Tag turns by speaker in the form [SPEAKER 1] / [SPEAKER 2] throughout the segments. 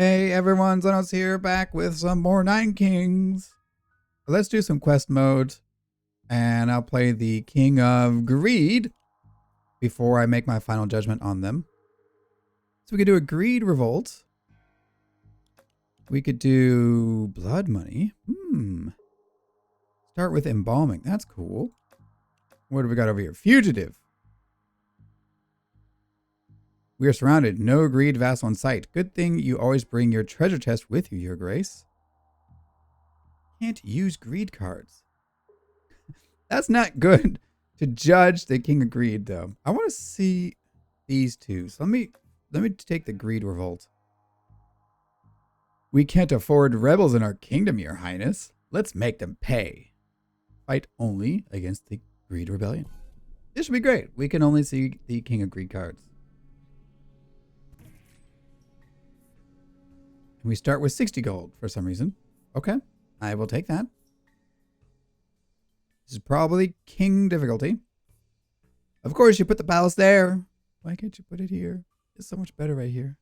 [SPEAKER 1] Hey everyone, Zhonos here, back with some more Nine Kings. Let's do some quest mode, and I'll play the King of Greed before I make my final judgment on them. So we could do a Greed Revolt. We could do Blood Money. Start with Embalming. That's cool. What have we got over here? Fugitive. We are surrounded. No greed vassal in sight. Good thing you always bring your treasure chest with you, Your Grace. Can't use greed cards. That's not good to judge the King of Greed, though. I want to see these two. So let me take the Greed Revolt. We can't afford rebels in our kingdom, Your Highness. Let's make them pay. Fight only against the Greed Rebellion. This should be great. We can only see the King of Greed cards. And we start with 60 gold for some reason. Okay, I will take that. This is probably king difficulty. Of course, you put the palace there. Why can't you put it here? It's so much better right here.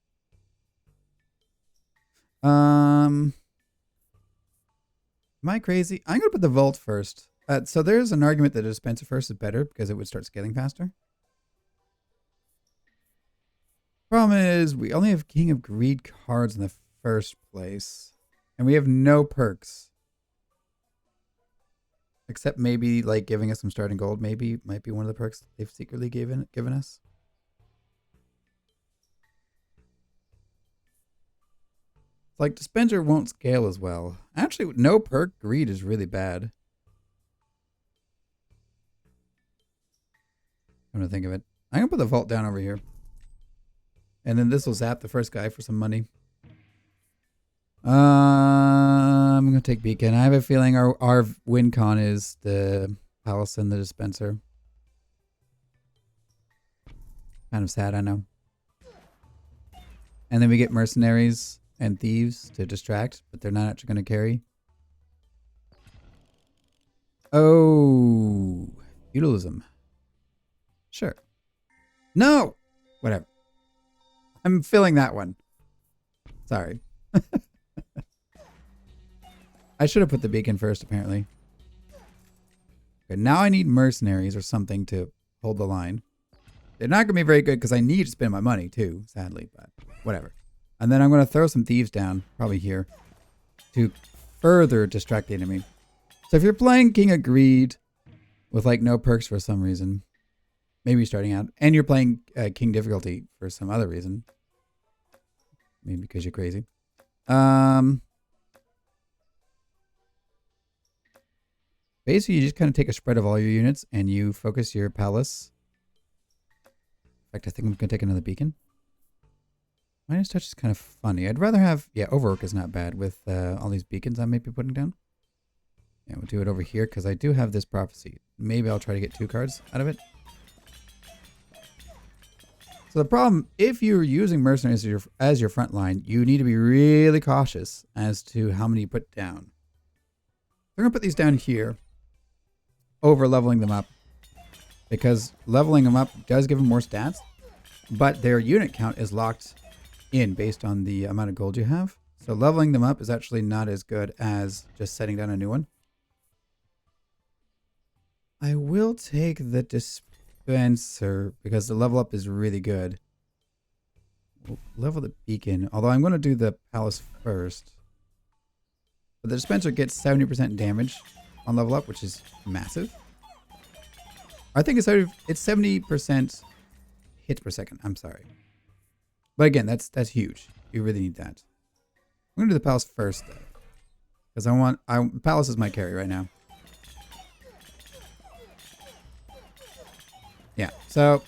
[SPEAKER 1] Am I crazy? I'm going to put the vault first. So there's an argument that a dispenser first is better because it would start scaling faster. Problem is, we only have King of Greed cards in the first place, and we have no perks except maybe like giving us some starting gold. Maybe might be one of the perks they've secretly given us. Like dispenser won't scale as well. Actually, no perk greed is really bad. I'm gonna think of it. I'm gonna put the vault down over here, and then this will zap the first guy for some money. I'm going to take Beacon. I have a feeling our win con is the palace and the dispenser. Kind of sad, I know. And then we get mercenaries and thieves to distract, but they're not actually going to carry. Oh, feudalism. Sure. No! Whatever. I'm filling that one. Sorry. I should have put the beacon first, apparently. Okay, now I need mercenaries or something to hold the line. They're not going to be very good because I need to spend my money too, sadly, but whatever. And then I'm going to throw some thieves down, probably here, to further distract the enemy. So if you're playing King of Greed with like no perks for some reason, maybe starting out, and you're playing King difficulty for some other reason, maybe because you're crazy. Basically, you just kind of take a spread of all your units and you focus your palace. In fact, I think I'm going to take another beacon. Minus touch is kind of funny. I'd rather have... Yeah, overwork is not bad with all these beacons I may be putting down. Yeah, we'll do it over here because I do have this prophecy. Maybe I'll try to get 2 cards out of it. So the problem, if you're using mercenaries as your front line, you need to be really cautious as to how many you put down. I'm going to put these down here. Over leveling them up, because leveling them up does give them more stats, but their unit count is locked in based on the amount of gold you have. So leveling them up is actually not as good as just setting down a new one. I will take the dispenser because the level up is really good. We'll level the beacon, although I'm going to do the palace first. But the dispenser gets 70% damage on level up, which is massive. I think it's 70% hits per second. I'm sorry. But again, that's huge. You really need that. I'm going to do the palace first, though. Because palace is my carry right now. Yeah, so...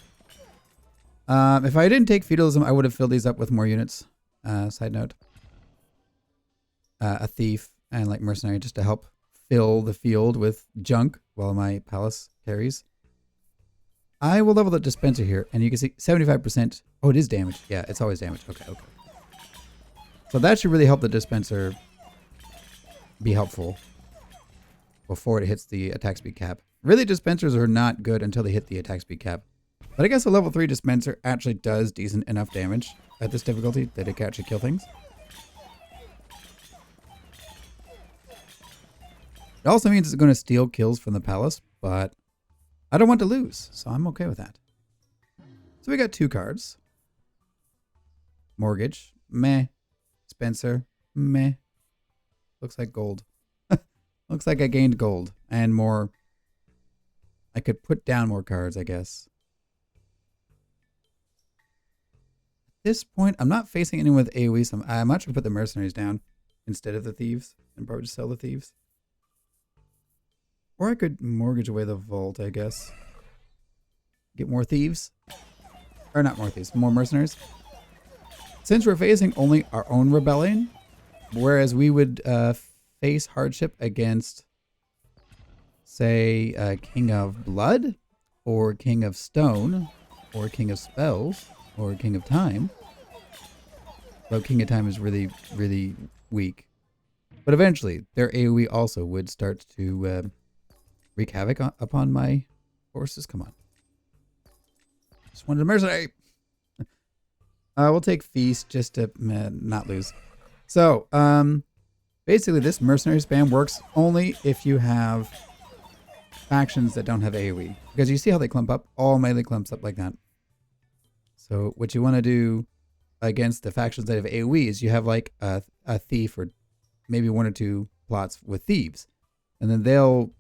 [SPEAKER 1] if I didn't take feudalism, I would have filled these up with more units. Side note. A thief and like mercenary just to help fill the field with junk while my palace carries. I will level the dispenser here, and you can see 75%. Oh, it is damage. Yeah, it's always damage. Okay. So that should really help the dispenser be helpful before it hits the attack speed cap. Really, dispensers are not good until they hit the attack speed cap. But I guess a level 3 dispenser actually does decent enough damage at this difficulty that it can actually kill things. It also means it's going to steal kills from the palace, but I don't want to lose, so I'm okay with that. So we got 2 cards. Mortgage, meh. Spencer, meh. Looks like gold. Looks like I gained gold and more. I could put down more cards, I guess. At this point, I'm not facing anyone with AoE, so I might actually put the mercenaries down instead of the thieves and probably just sell the thieves. Or I could mortgage away the vault, I guess. Get more thieves. Or not more thieves, more mercenaries. Since we're facing only our own rebellion, whereas we would face hardship against, say, King of Blood, or King of Stone, or King of Spells, or King of Time. Though King of Time is really, really weak. But eventually, their AoE also would start to wreak havoc upon my forces. Come on. Just wanted a mercenary. We'll take Feast just to not lose. So, basically this mercenary spam works only if you have factions that don't have AoE. Because you see how they clump up? All melee clumps up like that. So what you want to do against the factions that have AoE is you have like a thief or maybe 1 or 2 plots with thieves. And then they'll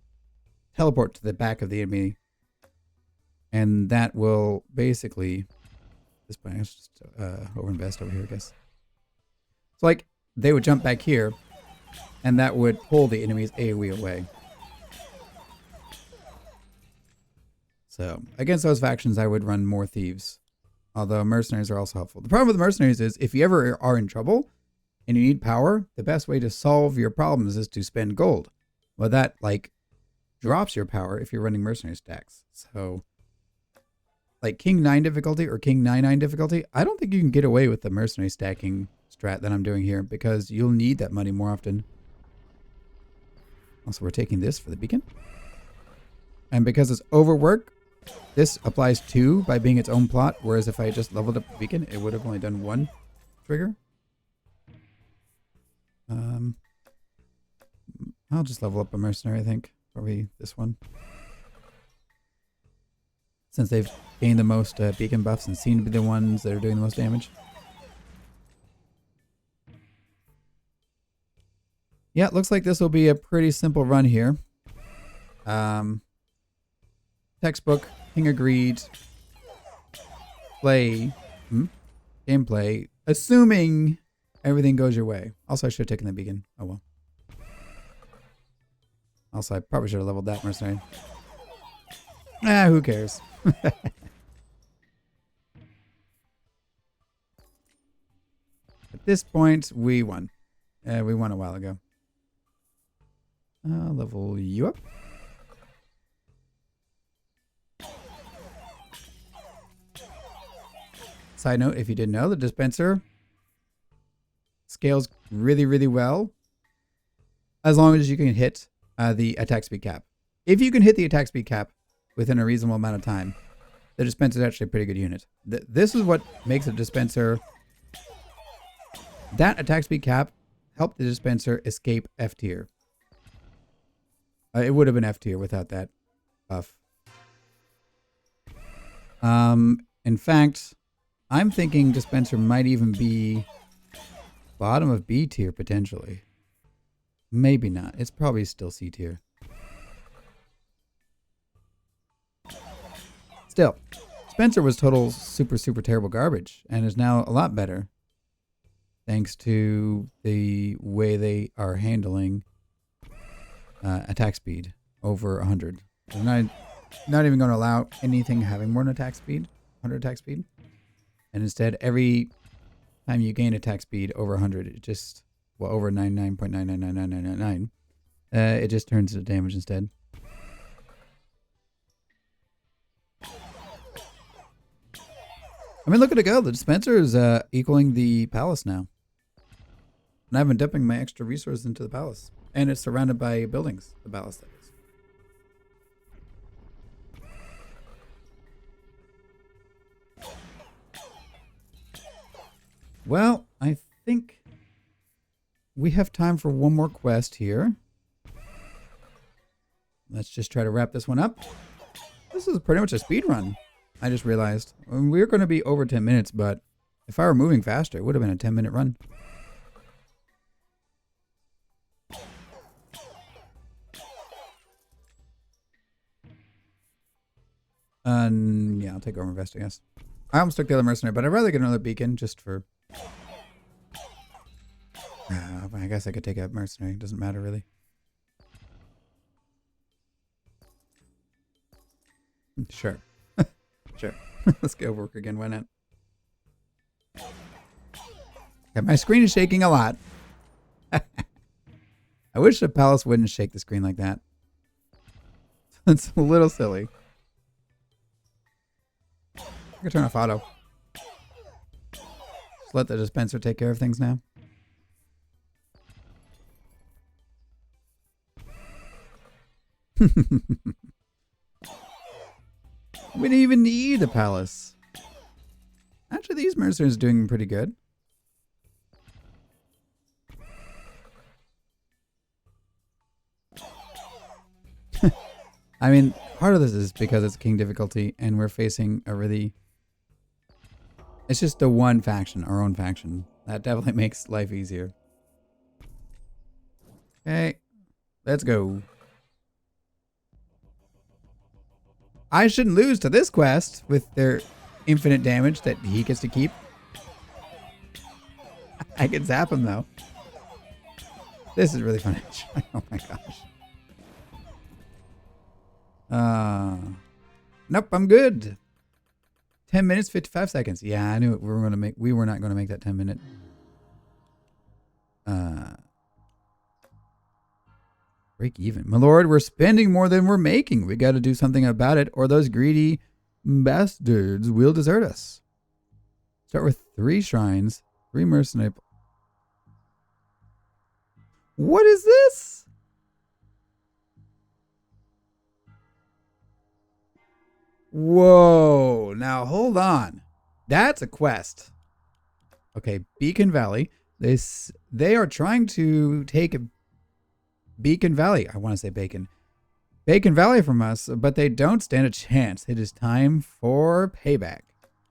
[SPEAKER 1] teleport to the back of the enemy. And that will basically... This point, I just overinvest over here, I guess. So like, they would jump back here, and that would pull the enemy's AoE away. So, against those factions, I would run more thieves. Although mercenaries are also helpful. The problem with the mercenaries is, if you ever are in trouble, and you need power, the best way to solve your problems is to spend gold. Well, that, like, drops your power if you're running mercenary stacks. So... like King 9 difficulty or King 9/9 difficulty, I don't think you can get away with the mercenary stacking strat that I'm doing here because you'll need that money more often. Also, we're taking this for the beacon. And because it's overwork, this applies 2 by being its own plot, whereas if I just leveled up the beacon, it would have only done 1 trigger. I'll just level up a mercenary, I think. Probably this one. Since they've gained the most beacon buffs and seem to be the ones that are doing the most damage. Yeah, it looks like this will be a pretty simple run here. Textbook, King of Greed, play, gameplay, assuming everything goes your way. Also, I should have taken the beacon. Oh well. Also, I probably should have leveled that mercenary. Who cares? At this point, we won. We won a while ago. Level you up. Side note, if you didn't know, the dispenser scales really, really well as long as you can hit the attack speed cap. If you can hit the attack speed cap within a reasonable amount of time, the dispenser is actually a pretty good unit. This is what makes a dispenser... That attack speed cap helped the dispenser escape F tier. It would have been F tier without that buff. In fact, I'm thinking dispenser might even be bottom of B tier potentially. Maybe not. It's probably still C tier. Still, Spencer was total super terrible garbage and is now a lot better thanks to the way they are handling attack speed over 100. They're not even going to allow anything having more than attack speed, 100 attack speed. And instead, every time you gain attack speed over 100, it just, well, over 99.999999, it just turns into damage instead. I mean, look at it go. The dispenser is equaling the palace now. And I've been dumping my extra resources into the palace. And it's surrounded by buildings, the palace that is. Well, I think we have time for one more quest here. let's just try to wrap this one up. This is pretty much a speed run. I just realized we're going to be over 10 minutes, but if I were moving faster, it would have been a 10-minute run. Yeah, I'll take over invest, I guess. I almost took the other mercenary, but I'd rather get another beacon just for... I guess I could take a mercenary. It doesn't matter, really. Sure. Sure. Let's go work again. Why not? Okay, my screen is shaking a lot. I wish the palace wouldn't shake the screen like that. It's a little silly. I can turn off auto. Just let the dispenser take care of things now. We didn't even need a palace. Actually, these mercenaries are doing pretty good. I mean, part of this is because it's king difficulty and we're facing a really... It's just the one faction, our own faction. That definitely makes life easier. Okay, let's go. I shouldn't lose to this quest with their infinite damage that he gets to keep. I can zap him though. This is really fun. Oh my gosh. Nope, I'm good. 10 minutes, 55 seconds. Yeah, I knew it. We were not gonna make that 10-minute. Break even. My lord, we're spending more than we're making. We got to do something about it, or those greedy bastards will desert us. Start with 3 shrines, 3 mercenary. What is this? Whoa. Now, hold on. That's a quest. Okay, Beacon Valley. They are trying to take Beacon Valley. I want to say Bacon. Bacon Valley from us, but they don't stand a chance. It is time for payback.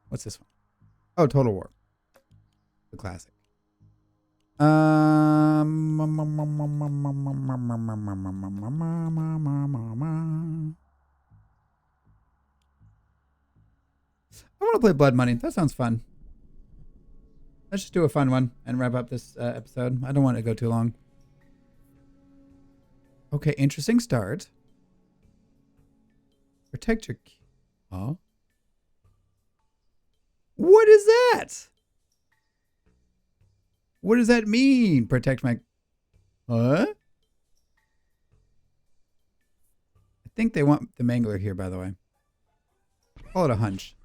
[SPEAKER 1] What's this one? Oh, Total War. The classic. I want to play Blood Money. That sounds fun. Let's just do a fun one and wrap up this episode. I don't want it to go too long. Okay, interesting start. Protect your... Oh. What is that? What does that mean? Protect my... What? I think they want the Mangler here, by the way. Call it a hunch.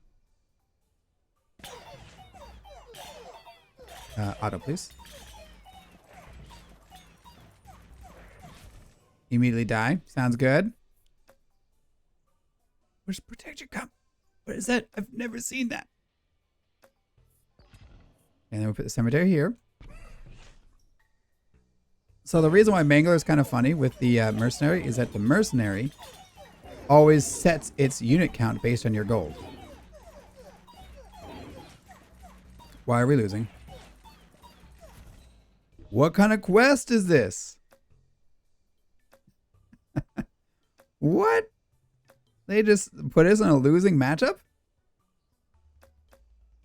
[SPEAKER 1] Auto, please. Immediately die. Sounds good. Where's protection come? What is that? I've never seen that. And then we put the cemetery here. So the reason why Mangler is kind of funny with the mercenary is that the mercenary always sets its unit count based on your gold. Why are we losing? What kind of quest is this? What? They just put us in a losing matchup?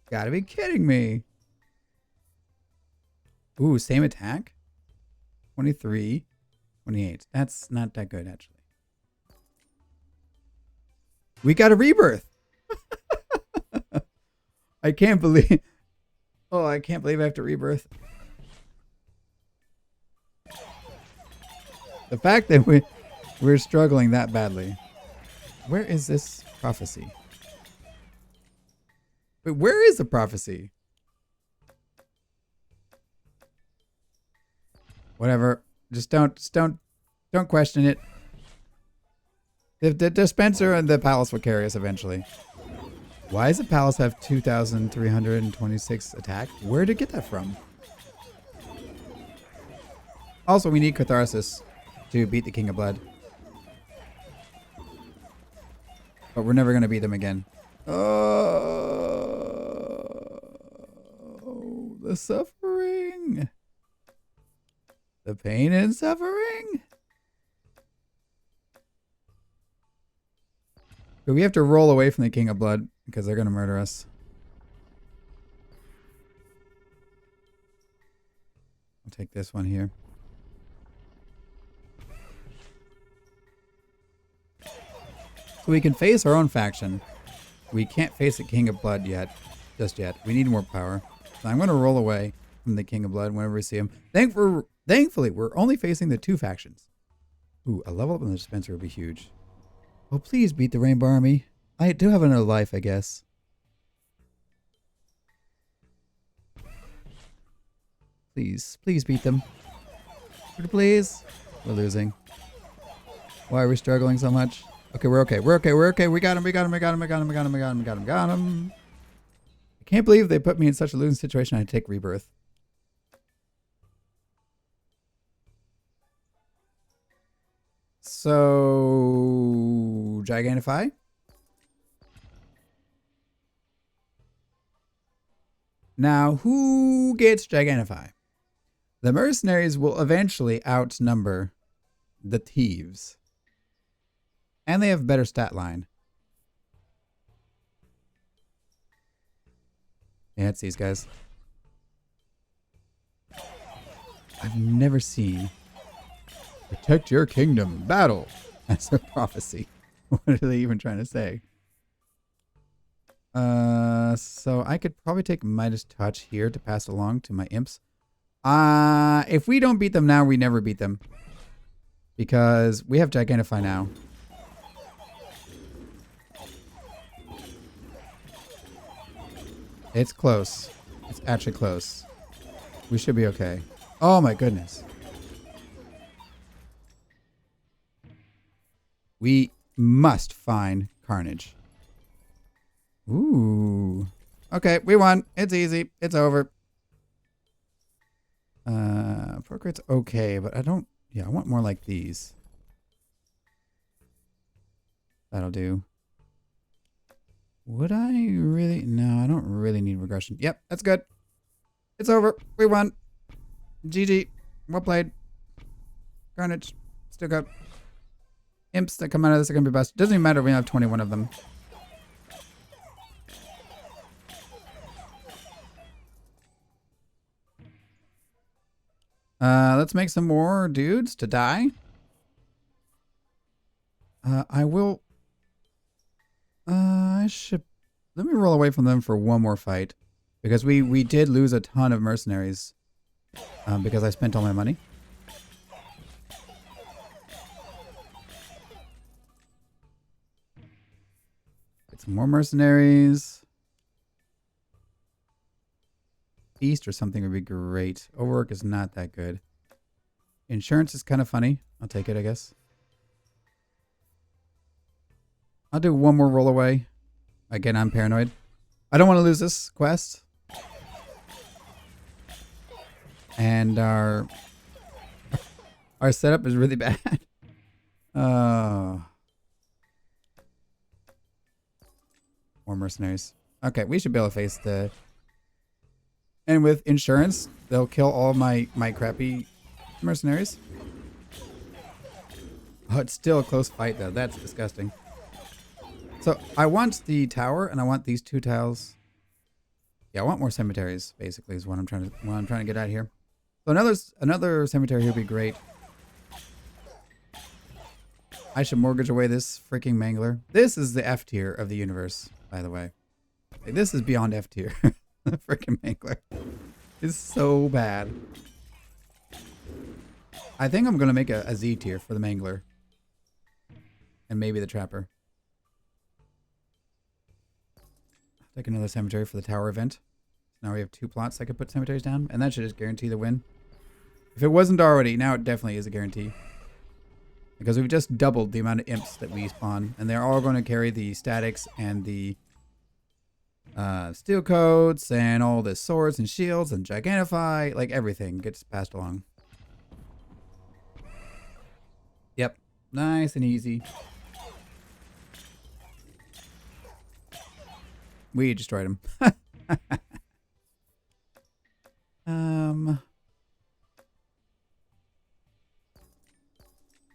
[SPEAKER 1] Gotta be kidding me. Ooh, same attack? 23, 28. That's not that good, actually. We got a rebirth. I can't believe... Oh, I can't believe I have to rebirth. The fact that we're struggling that badly. Where is this prophecy? Wait, where is the prophecy? Whatever. Just don't question it. The dispenser and the palace will carry us eventually. Why does the palace have 2,326 attack? Where did it get that from? Also, we need catharsis to beat the King of Blood. But we're never going to beat them again. Oh, the suffering. The pain and suffering. But we have to roll away from the King of Blood because they're going to murder us. I'll take this one here. So we can face our own faction. We can't face the King of Blood yet. Just yet. We need more power. So I'm going to roll away from the King of Blood whenever we see him. Thankfully, we're only facing the 2 factions. Ooh, a level up in the dispenser would be huge. Oh, please beat the Rainbow Army. I do have another life, I guess. Please, please beat them. Please. We're losing. Why are we struggling so much? Okay, we're okay. We're okay. We're okay. We got him. We got him. We got him. We got him. We got him. We got him. We got him. Got him. I can't believe they put me in such a losing situation. I had to take rebirth. So, Gigantify. Now, who gets Gigantify? The mercenaries will eventually outnumber the thieves. And they have better stat line. Yeah, it's these guys. I've never seen protect your kingdom, battle as a prophecy. What are they even trying to say? So I could probably take Midas Touch here to pass along to my imps. If we don't beat them now, we never beat them. Because we have Gigantify now. It's close. It's actually close. We should be okay. Oh my goodness. We must find Carnage. Ooh. Okay, we won. It's easy. It's over. Procreate's okay, but I don't... Yeah, I want more like these. That'll do. Would I really? No, I don't really need regression. Yep, that's good. It's over. We won. GG. Well played. Carnage. Still good. Imps that come out of this are going to be best. Doesn't even matter if we have 21 of them. Let's make some more dudes to die. I will... I should... Let me roll away from them for one more fight. Because we did lose a ton of mercenaries. Because I spent all my money. Get some more mercenaries. Feast or something would be great. Overwork is not that good. Insurance is kind of funny. I'll take it, I guess. I'll do one more roll away. Again, I'm paranoid. I don't want to lose this quest. And our setup is really bad. More mercenaries. Okay, we should be able to face the... And with insurance, they'll kill all my crappy mercenaries. Oh, it's still a close fight, though. That's disgusting. So I want the tower, and I want these 2 tiles. Yeah, I want more cemeteries. Basically, is what I'm trying to get at here. So another cemetery here would be great. I should mortgage away this freaking mangler. This is the F tier of the universe, by the way. Like, this is beyond F tier. The freaking mangler is so bad. I think I'm gonna make a Z tier for the mangler, and maybe the trapper. Take another cemetery for the tower event. Now we have 2 plots I could put cemeteries down, and that should just guarantee the win. If it wasn't already, now it definitely is a guarantee. Because we've just doubled the amount of imps that we spawn, and they're all going to carry the statics and the steel coats and all the swords and shields and Gigantify. Like, everything gets passed along. Yep. Nice and easy. We destroyed him.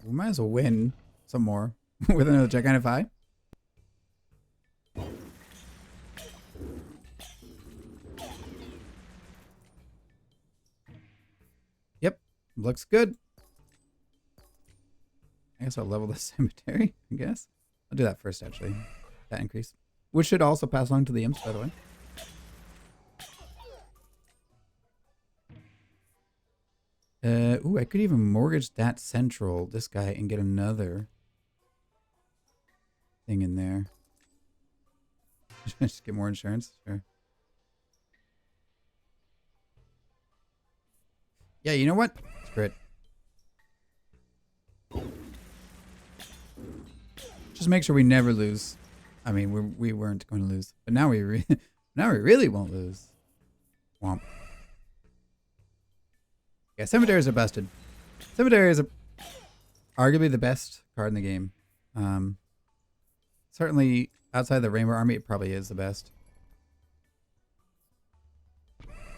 [SPEAKER 1] We might as well win some more with another gigantic eye. Yep, looks good. I guess I'll level the cemetery, I guess. I'll do that first, actually. That increase. Which should also pass along to the imps, by the way. Ooh, I could even mortgage that central, this guy, and get another thing in there. Just get more insurance? Sure. Yeah, you know what? Screw it. Just make sure we never lose. I mean, we weren't going to lose, but now we really won't lose. Womp. Yeah, cemeteries are busted. Cemeteries are arguably the best card in the game. Certainly outside the Rainbow Army, it probably is the best.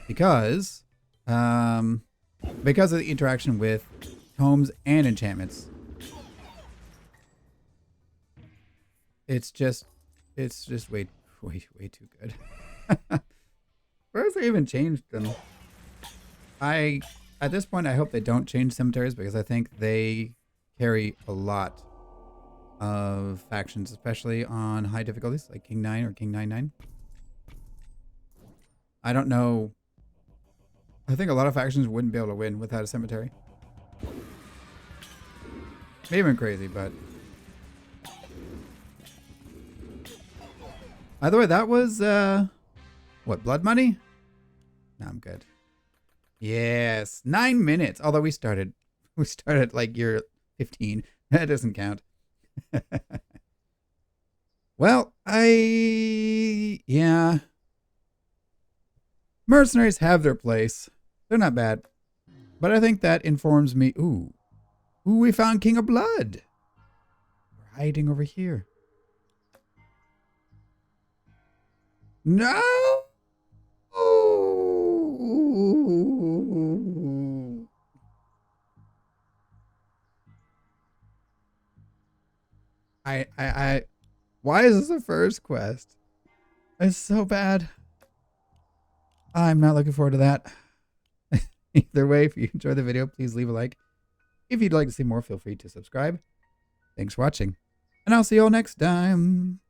[SPEAKER 1] Because of the interaction with tomes and enchantments. It's just way too good. Where has they even changed them? At this point, I hope they don't change cemeteries because I think they carry a lot of factions, especially on high difficulties like King 9 or King 9-9. I don't know. I think a lot of factions wouldn't be able to win without a cemetery. Maybe even crazy, but either way, that was what, blood money? No, I'm good. Yes, 9 minutes. Although we started like year 15. That doesn't count. Well, yeah. Mercenaries have their place. They're not bad. But I think that informs me. Ooh, we found King of Blood. We're hiding over here. No! Why is this the first quest? It's so bad. I'm not looking forward to that. Either way, if you enjoyed the video, please leave a like. If you'd like to see more, feel free to subscribe. Thanks for watching, and I'll see you all next time.